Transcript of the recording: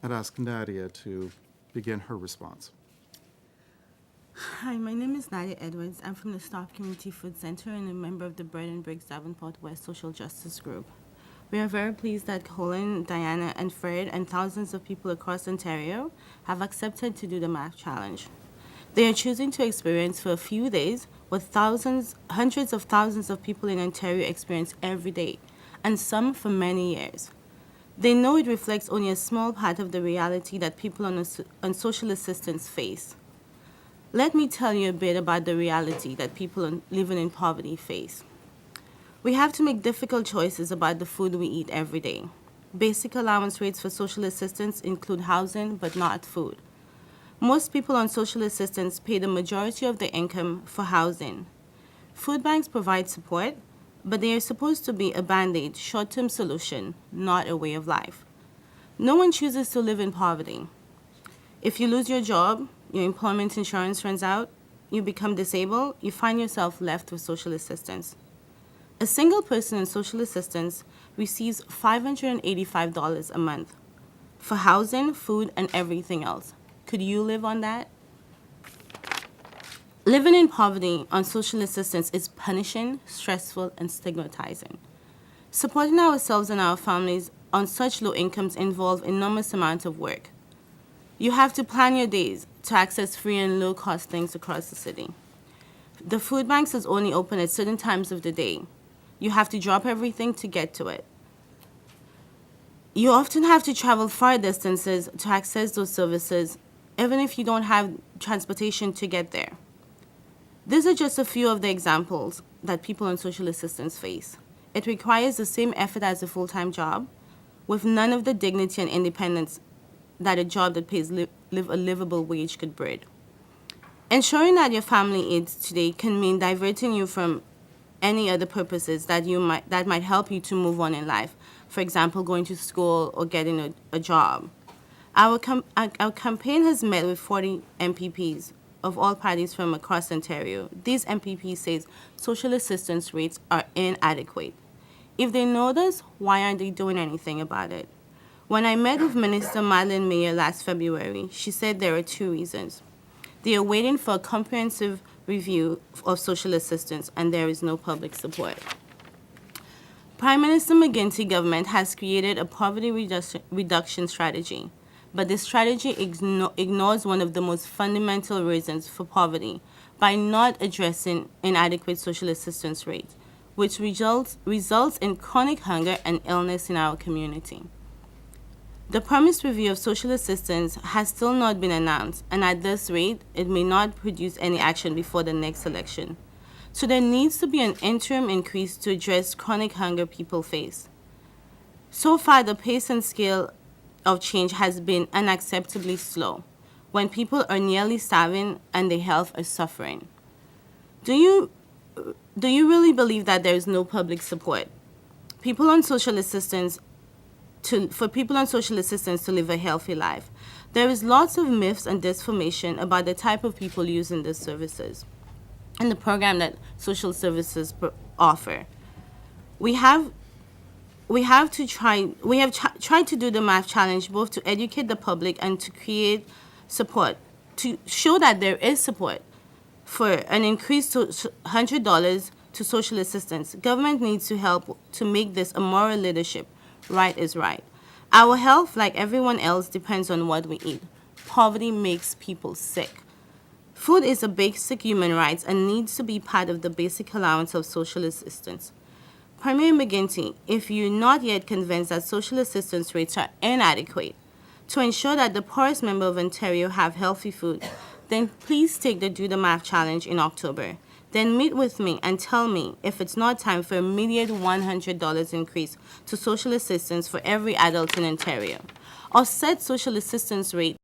I'd ask Nadia to begin her response. Hi, my name is Nadia Edwards. I'm from the Staff Community Food Center and a member of the Bread and Bricks Davenport West Social Justice Group. We are very pleased that Colin, Diana, and Fred, and thousands of people across Ontario have accepted to do the math challenge. They are choosing to experience for a few days what hundreds of thousands of people in Ontario experience every day, and some for many years. They know it reflects only a small part of the reality that people on social assistance face. Let me tell you a bit about the reality that people living in poverty face. We have to make difficult choices about the food we eat every day. Basic allowance rates for social assistance include housing, but not food. Most people on social assistance pay the majority of their income for housing. Food banks provide support, but they are supposed to be a band-aid, short-term solution, not a way of life. No one chooses to live in poverty. If you lose your job, your employment insurance runs out, you become disabled, you find yourself left with social assistance. A single person in social assistance receives $585 a month for housing, food, and everything else. Could you live on that? Living in poverty on social assistance is punishing, stressful, and stigmatizing. Supporting ourselves and our families on such low incomes involve enormous amounts of work. You have to plan your days to access free and low-cost things across the city. The food banks is only open at certain times of the day. You have to drop everything to get to it. You often have to travel far distances to access those services, even if you don't have transportation to get there. These are just a few of the examples that people on social assistance face. It requires the same effort as a full-time job, with none of the dignity and independence that a job that pays a livable wage could bring. Ensuring that your family eats today can mean diverting you from any other purposes that might help you to move on in life. For example, going to school or getting a job. Our campaign has met with 40 MPPs of all parties from across Ontario. These MPPs say social assistance rates are inadequate. If they know this, why aren't they doing anything about it? When I met with Minister Madeleine Mayer last February, she said there are two reasons. They are waiting for a comprehensive review of social assistance, and there is no public support. Prime Minister McGuinty's government has created a poverty reduction strategy, but this strategy ignores one of the most fundamental reasons for poverty by not addressing inadequate social assistance rates, which results in chronic hunger and illness in our community. The promised review of social assistance has still not been announced, and at this rate, it may not produce any action before the next election. So there needs to be an interim increase to address chronic hunger people face. So far, the pace and scale of change has been unacceptably slow, when people are nearly starving and their health is suffering. Do you really believe that there is no public support? For people on social assistance to live a healthy life. There is lots of myths and disinformation about the type of people using these services and the program that social services offer. We have tried to do the math challenge both to educate the public and to create support, to show that there is support for an increase to $100 to social assistance. Government needs to help to make this a moral leadership. Right is right. Our health, like everyone else, depends on what we eat. Poverty makes people sick. Food is a basic human right and needs to be part of the basic allowance of social assistance. Premier McGuinty, if you're not yet convinced that social assistance rates are inadequate to ensure that the poorest member of Ontario have healthy food, then please take the Do the Math Challenge in October. Then meet with me and tell me if it's not time for an immediate $100 increase to social assistance for every adult in Ontario, or set social assistance rate